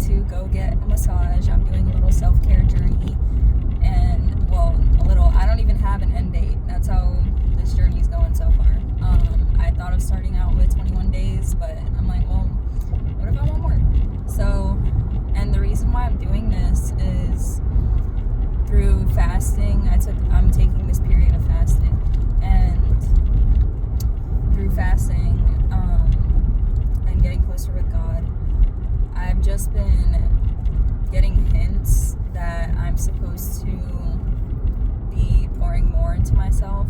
to go get a massage. I'm doing a little self-care journey. And, well, I don't even have an end date. That's how this journey's going so far. I thought of starting out with 21 days, but I'm like, well, what if I want more? So, and the reason why I'm doing this is through fasting. I'm taking this period of fasting, and through fasting and getting closer with God, I've just been getting hints that I'm supposed to be pouring more into myself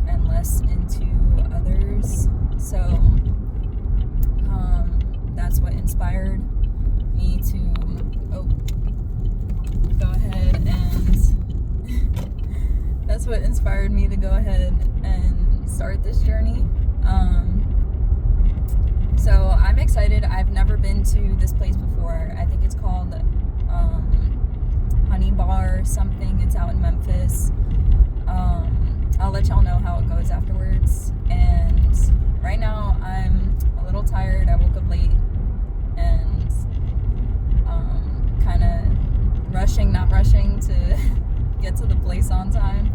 and less into others. So that's what inspired me to go ahead and that's what inspired me to go ahead and start this journey. So I'm excited. I've never been to this place before. I think it's called Honey Bar something. It's out in Memphis. I'll let y'all know how it goes afterwards. And right now I'm a little tired. I woke up late and kind of not rushing to get to the place on time.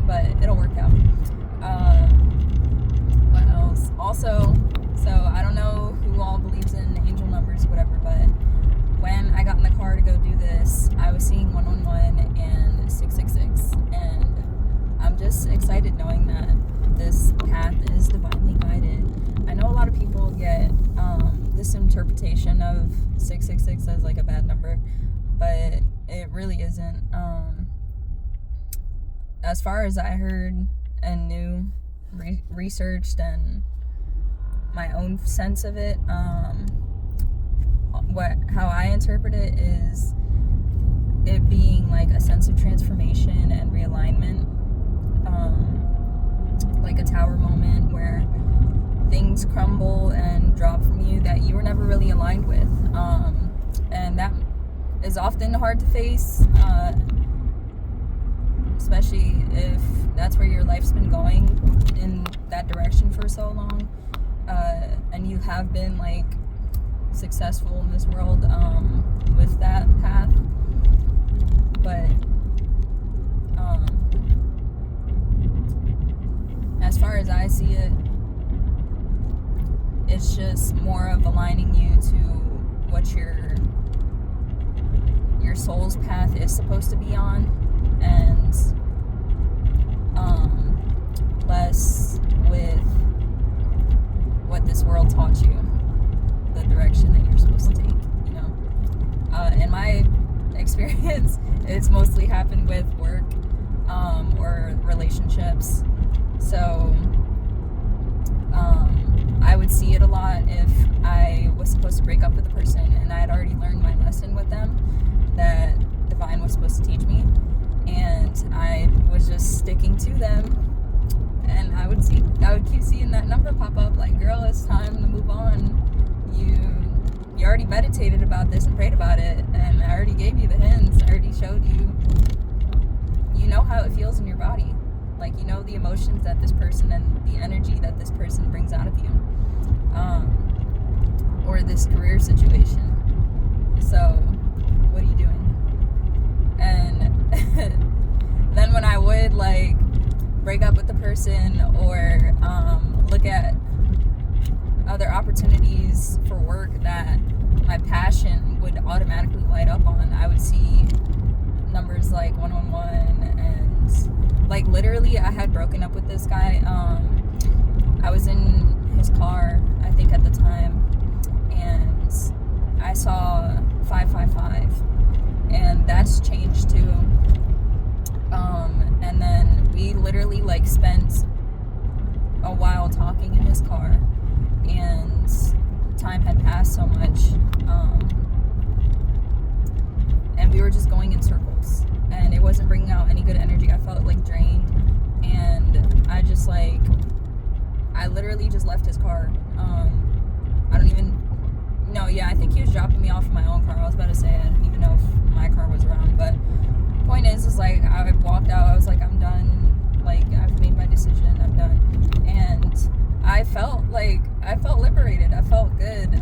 But it'll work out. What else? Also, so I don't know who all believes in angel numbers or whatever, but when I got in the car to go do this, I was seeing 111 and 666, and I'm just excited knowing that this path is divinely guided. I know a lot of people get this interpretation of 666 as like a bad number, but it really isn't. As far as I heard and knew, researched, and my own sense of it, how I interpret it is it being like a sense of transformation and realignment, like a tower moment where things crumble and drop from you that you were never really aligned with, and that is often hard to face, especially if that's where your life's been going in that direction for so long, and you have been like successful in this world with that path. But as far as I see it, it's just more of aligning you to what your soul's path is supposed to be on, and less with what this world taught you, the direction that you're supposed to take, you know. In my experience, it's mostly happened with work or relationships. So I would see it a lot if I was supposed to break up with a person and I had already learned my lesson with them that Divine was supposed to teach me, and I was just sticking to them, and I would keep seeing that number pop up like, girl, it's time to move on. You already meditated about this and prayed about it, and I already gave you the hints. I already showed you. You know how it feels in your body. Like, you know the emotions that this person and the energy that this person brings out of you. Or this career situation. So, what are you doing? And then when I would, like, break up with the person or look at other opportunities for work that my passion would automatically light up on, I would see numbers like 111, and like literally I had broken up with this guy. I was in his car, I think at the time, and I saw 555, and that's changed too. And then we literally like spent a while talking in his car, and time had passed so much, and we were just going in circles, and it wasn't bringing out any good energy. I felt like drained, and I literally just left his car. I think he was dropping me off in my own car. I was about to say I didn't even know if my car was around, but point is like I walked out. I was like, I'm done. Like, I've made my decision. I'm done. And I felt liberated. I felt good.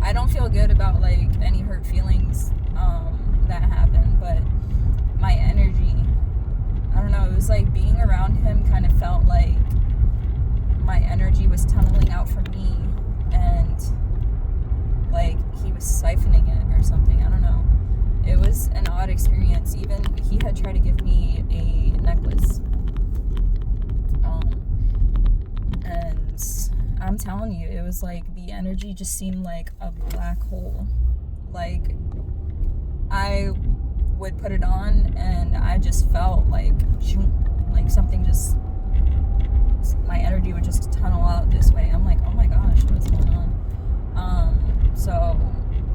I I don't feel good about like any hurt feelings that happened, but my energy, I don't know, it was like being around him kind of felt like my energy was tunneling out from me, and like he was siphoning it or something. I don't know. It was an odd experience. Even he had tried to give me a necklace. And I'm telling you, it was like the energy just seemed like a black hole. Like I would put it on and I just felt like something just, my energy would just tunnel out this way. I'm like, oh my gosh, what's going on?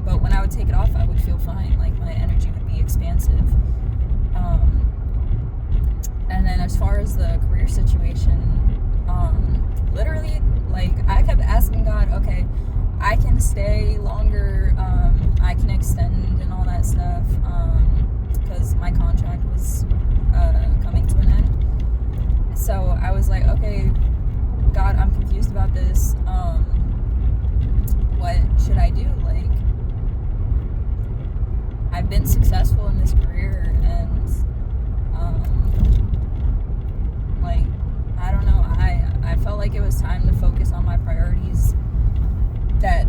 But when I would take it off, I would feel fine. Like my energy would be expansive. And then as far as the career situation, literally, like I kept asking God, okay, I can stay longer, I can extend and all that stuff, because my contract was coming to an end. So I was like, okay, God, I'm confused about this. What should I do? Like, I've been successful in this career, and like, I don't know, I felt like it was time to focus on my priorities that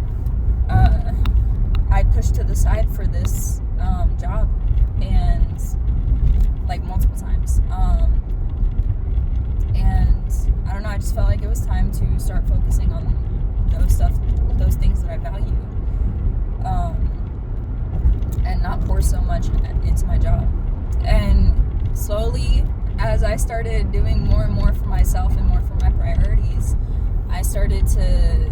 I pushed to the side for this job, and like multiple times. And I don't know, I just felt like it was time to start focusing on those things that I value, and not pour so much into my job. And slowly, as I started doing more and more for myself and more for my priorities, I started to,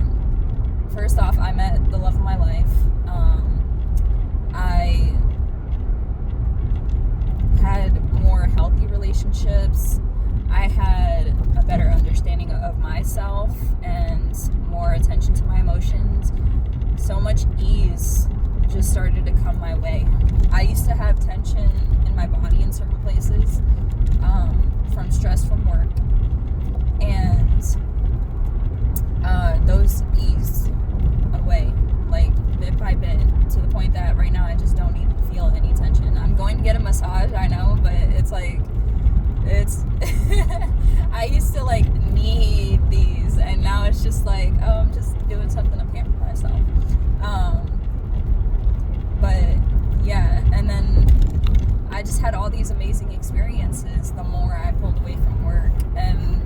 first off, I met the love of my life. I had more healthy relationships. I had a better understanding of myself and more attention to my emotions. So much ease just started to come my way. I used to have tension in my body in certain places, from stress from work, and those eased away, like bit by bit, to the point that right now I just don't even feel any tension. I'm going to get a massage, I know, but it's like, I used to like need these, and now it's just like, oh, I'm just doing something to pamper myself. But yeah, and then I just had all these amazing experiences the more I pulled away from work. And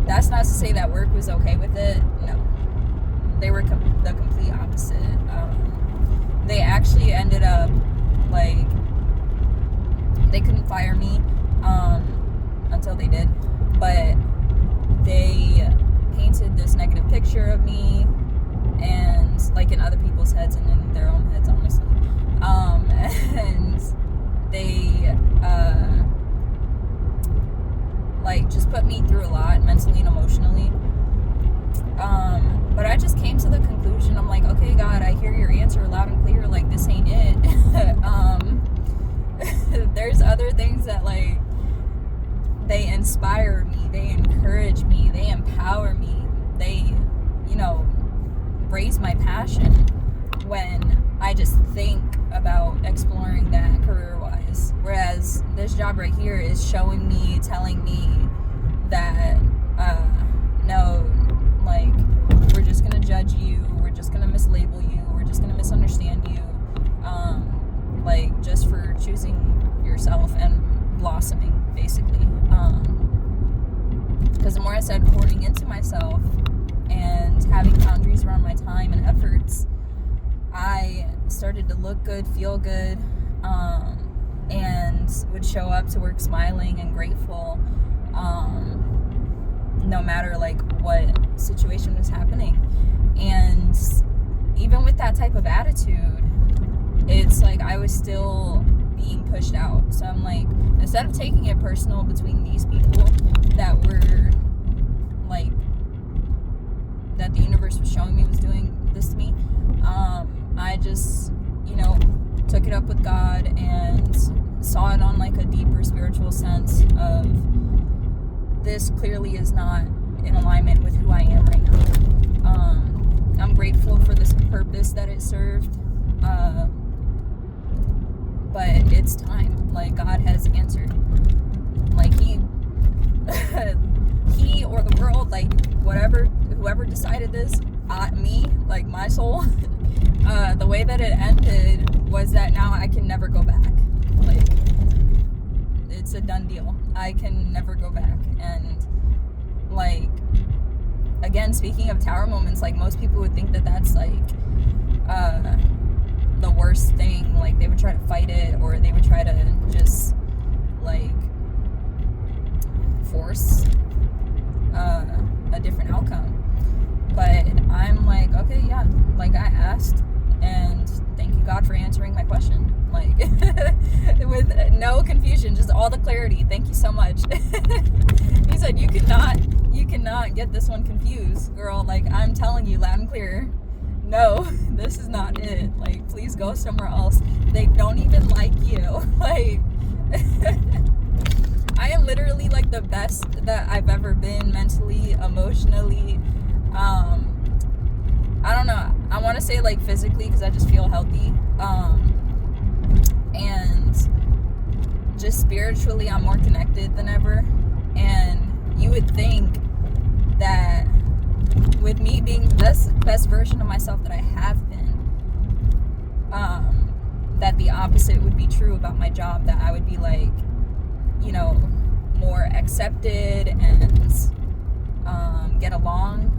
that's not to say that work was okay with it. No, they were the complete opposite. They actually ended up, like, they couldn't fire me until they did, but they painted this negative picture of me, and like in other people's heads and in their own heads, honestly. And they like just put me through a lot mentally and emotionally. But I just came to the conclusion, I'm like, okay, God, I hear your answer loud and clear, like this ain't it. There's other things that, like, they inspire me, they encourage me, they empower me, they, raise my passion when I just think about exploring that career-wise. Whereas this job right here is showing me, telling me that, no, like, we're just gonna judge you, we're just gonna mislabel you, we're just gonna misunderstand you, like, just for choosing yourself and blossoming, basically. Because the more I started pouring into myself and having boundaries around my time and efforts, I started to look good, feel good, and would show up to work smiling and grateful, no matter like what situation was happening. And even with that type of attitude, it's like I was still being pushed out. So I'm like, instead of taking it personal between these people that were like, that the universe was showing me was doing this to me, I just, took it up with God and saw it on like a deeper spiritual sense of, this clearly is not in alignment with who I am right now. I'm grateful for this purpose purpose that it served. But it's time. Like, God has answered. Like, he or the world, like, whoever decided this, me, like, my soul, the way that it ended was that now I can never go back. Like, it's a done deal. I can never go back. And, like, again, speaking of tower moments, like, most people would think that that's, like, the worst thing. Like, they would try to fight it, or they would try to just, like, force a different outcome. But I'm like, okay, yeah, like, I asked, and thank you, God, for answering my question. Like, with no confusion, just all the clarity. Thank you so much. He said, you cannot get this one confused, girl. Like, I'm telling you loud and clear, no, this is not it. Like, please go somewhere else. They don't even like you. Like, I am literally, like, the best that I've ever been mentally, emotionally. I don't know. I want to say, like, physically, because I just feel healthy. And just spiritually, I'm more connected than ever. And you would think that with me being the best version of myself that I have been, that the opposite would be true about my job, that I would be, like, you know, more accepted and get along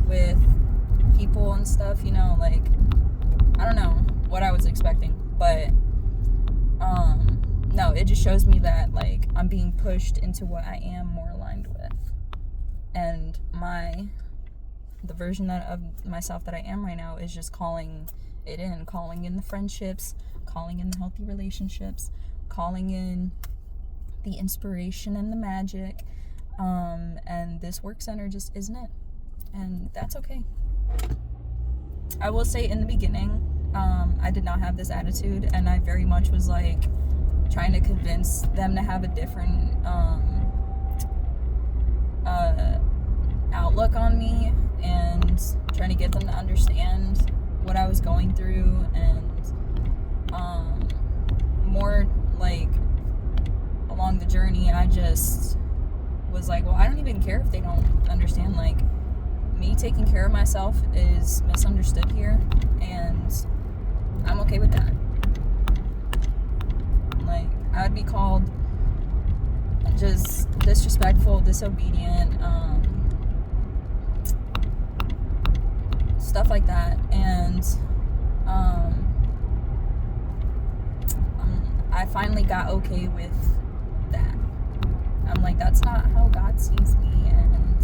with people and stuff, you know, like, I don't know what I was expecting, but no, it just shows me that, like, I'm being pushed into what I am more aligned with, and the version of myself that I am right now is just calling in the friendships, calling in the healthy relationships, calling in the inspiration and the magic, and this work center just isn't it, and that's okay. I will say, in the beginning, I did not have this attitude, and I very much was, like, trying to convince them to have a different outlook on me, and trying to get them to understand what I was going through, and more, like, along the journey, I just was like, well, I don't even care if they don't understand. Like, me taking care of myself is misunderstood here, and I'm okay with that. Like, I would be called just disrespectful, disobedient, stuff like that, and I finally got okay with that. I'm like, that's not how God sees me, and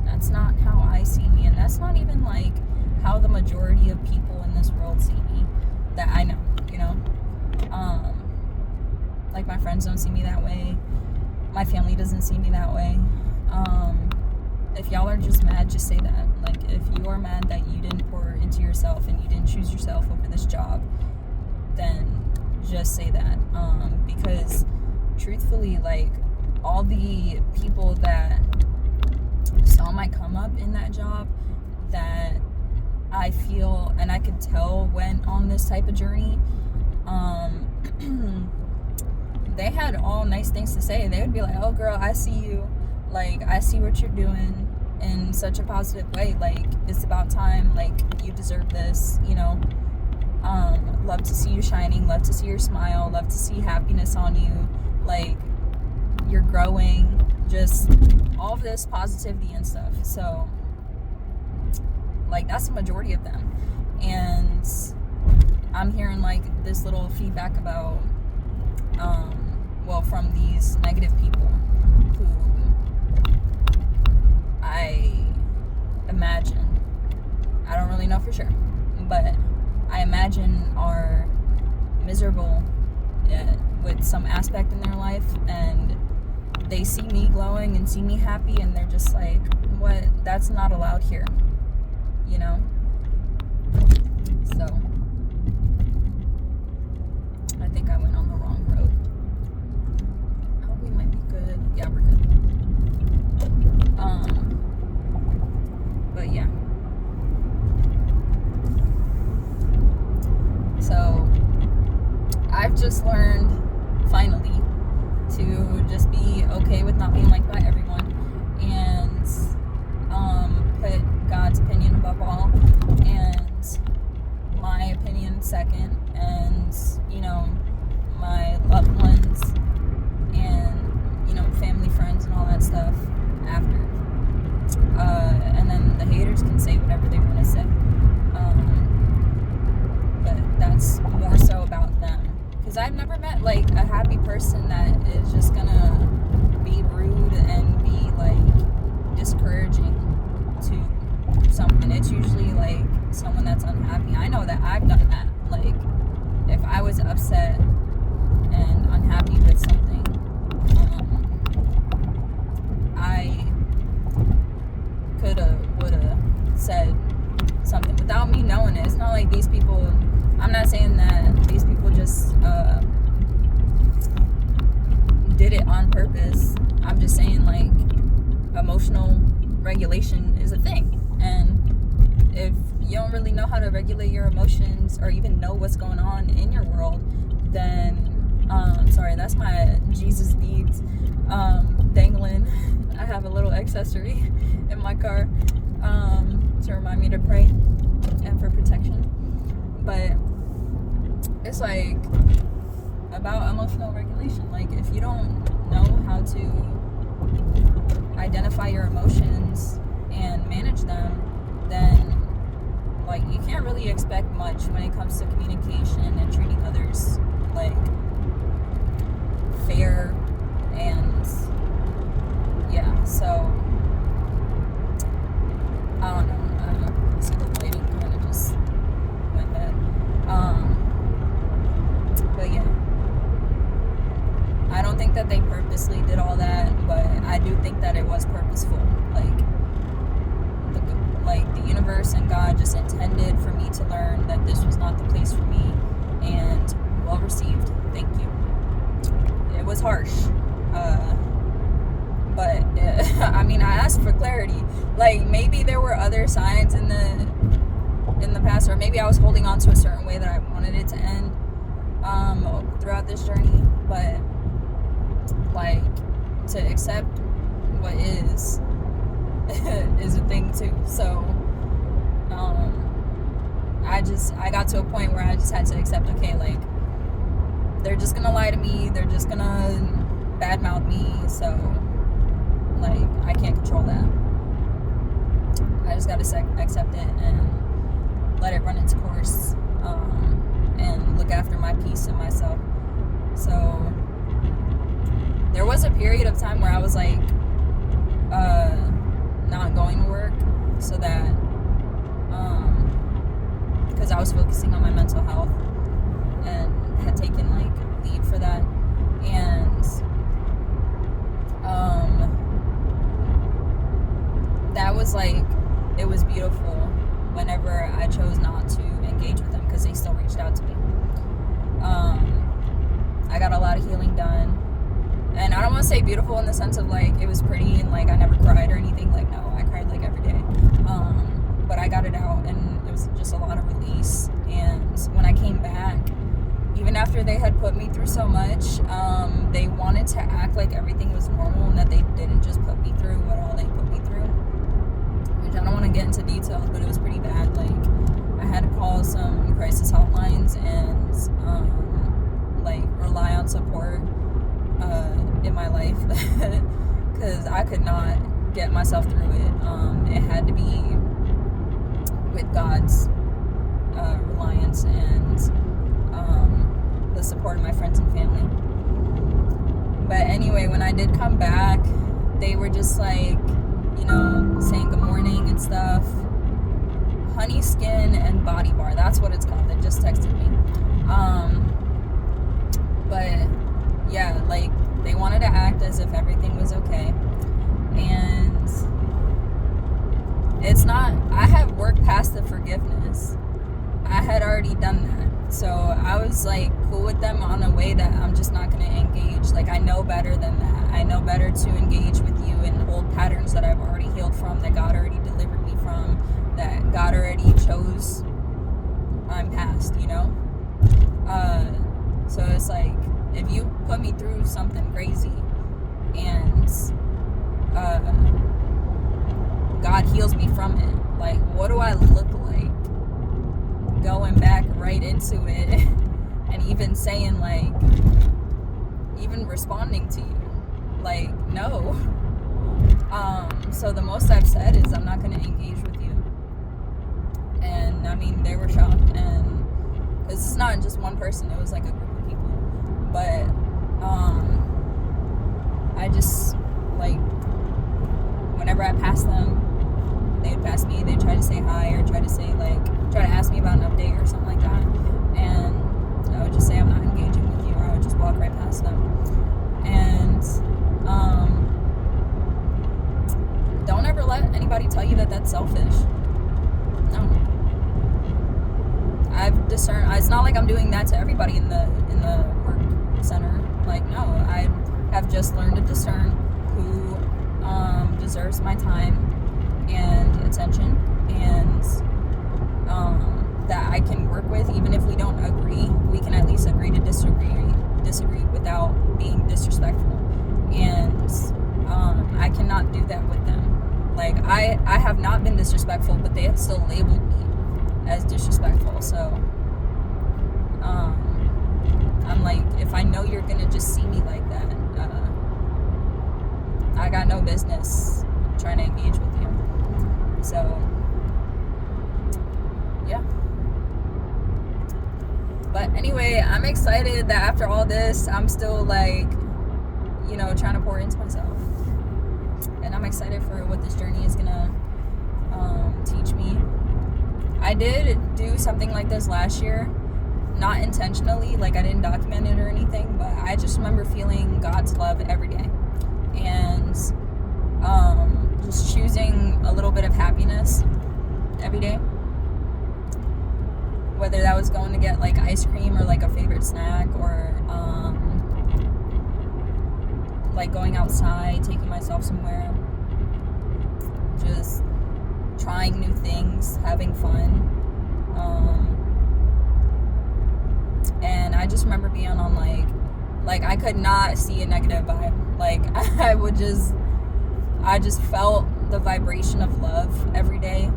that's not how I see me, and that's not even, like, how the majority of people in this world see me that I know, you know. Like, my friends don't see me that way, my family doesn't see me that way. If y'all are just mad, just say that. Like, if you are mad that you didn't pour into yourself and you didn't choose yourself over this job, then just say that. Because truthfully, like, all the people that saw my come up in that job, that I feel and I could tell went on this type of journey, they had all nice things to say. They would be like, oh girl, I see you, like, I see what you're doing in such a positive way, like, it's about time, like, you deserve this, you know. Love to see you shining, love to see your smile, love to see happiness on you, like, you're growing, just all of this positivity and stuff. So, like, that's the majority of them. And I'm hearing, like, this little feedback about, well, from these negative people who I imagine, I don't really know for sure, but I imagine are miserable with some aspect in their life, and they see me glowing and see me happy, and they're just like, what, that's not allowed here, you know. So I think I went on the wrong road. Oh, we might be good. Yeah, we're good. But yeah, just learned, finally, to just be okay with not being liked by everyone, and put God's opinion above all, and my opinion second, and, you know, my loved ones, and, you know, family, friends, and all that stuff after. And then the haters can say whatever they want to say. But that's more so about them. Because I've never met, like, a happy person that is just gonna be rude and be, like, discouraging to something. It's usually, like, someone that's unhappy. I know that I've done that. Like, if I was upset and unhappy with something, I coulda, woulda said something without me knowing it. It's not like these people, I'm not saying that these people just did it on purpose. I'm just saying, like, emotional regulation is a thing, and if you don't really know how to regulate your emotions or even know what's going on in your world, then sorry, that's my Jesus beads dangling. I have a little accessory in my car to remind me to pray and for protection. But it's like about emotional regulation. Like, if you don't know how to identify your emotions and manage them, then, like, you can't really expect much when it comes to communication and treating others, like, fair. And yeah, so I don't know. See the lighting kind of just went bad. But yeah, I don't think that they purposely did all that, but I do think that it was purposeful. Like the universe and God just intended for me to learn that this was not the place for me, and well received. Thank you. It was harsh. But I mean, I asked for clarity. Like, maybe there were other signs in the past, or maybe I was holding on to a certain way that I wanted it to end throughout this journey. But, like, to accept what is a thing too. So I got to a point where I just had to accept, okay, like, they're just gonna lie to me, they're just gonna badmouth me, so, like, I can't control that. I just gotta accept it and let it run its course, and look after my peace and myself. So there was a period of time where I was like not going to work, so that because I was focusing on my mental health and had taken, like, leave for that. And that was, like, it was beautiful whenever I chose not to engage with them, because they still reached out to me. I got a lot of healing done, and I don't want to say beautiful in the sense of, like, it was pretty and, like, I never cried or anything. Like, no, I cried, like, every day, but I got it out, and it was just a lot of release. And when I came back, even after they had put me through so much, they wanted to act like everything was normal and that they didn't just put me through what all they put me through, which I don't want to get into details, but it was pretty bad. Like, I had to call some crisis hotlines and like, rely on support in my life, because I could not get myself through it. It had to be with God's reliance and the support of my friends and family. But anyway, when I did come back, they were just, like, you know, saying good morning and stuff. Honey Skin and Body Bar, that's what it's called. They just texted me. But yeah, like, they wanted to act as if everything was okay, and it's not. I have worked past the forgiveness. I had already done that, so I was, like, cool with them on a way that I'm just not going to engage. Like, I know better than that. I know better to engage with you in old patterns that I've already healed from, that God already delivered me from, that God already chose I'm past, you know? So it's like, if you put me through something crazy and God heals me from it, like, what do I look like going back right into it and even saying, like, even responding to you? Like, no. So the most I've said is I'm not going to engage with you. And I mean, they were shocked, and this is not just one person, it was like a group of people. But I just, like, whenever I pass them, they'd pass me, they'd try to say hi, or try to ask me about an update or something like that, and I would just say I'm not engaging with you, or I would just walk right past them. And don't ever let anybody tell you that that's selfish. No. I've discerned, it's not like I'm doing that to everybody in the work center. Like, no, I have just learned to discern who deserves my time and attention, and that I can work with. Even if we don't agree, we can at least agree to disagree without being disrespectful. And I cannot do that with them. Like, I have not been disrespectful, but they have still labeled me as disrespectful. So I'm like, if I know you're gonna just see me like that, I got no business trying to engage with you. So yeah. But anyway, I'm excited that after all this, I'm still, like, you know, trying to pour into myself. And I'm excited for what this journey is gonna teach me. I did do something like this last year, not intentionally, like I didn't document it or anything, but I just remember feeling God's love every day, and just choosing a little bit of happiness every day, whether that was going to get like ice cream or like a favorite snack, or like going outside, taking myself somewhere, just trying new things, having fun. And I just remember being on like I could not see a negative vibe. Like, I just felt the vibration of love every day.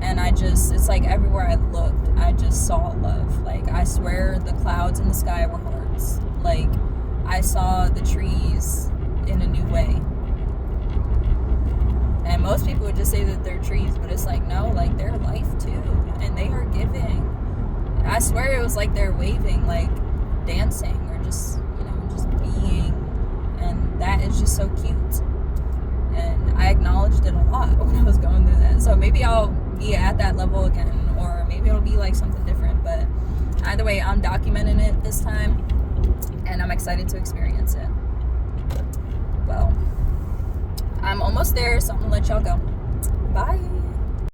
And it's like everywhere I looked, I just saw love. Like, I swear the clouds in the sky were hearts. Like, I saw the trees in a new way. And most people would just say that they're trees, but it's like, no, like, they're life too, and they are giving. I swear it was like they're waving, like dancing, or just, you know, just being. And that is just so cute. And I acknowledged it a lot when I was going through that. So maybe I'll be at that level again, or maybe it'll be like something different. But either way, I'm documenting it this time, and I'm excited to experience it. Well, I'm almost there, so I'm gonna let y'all go. Bye.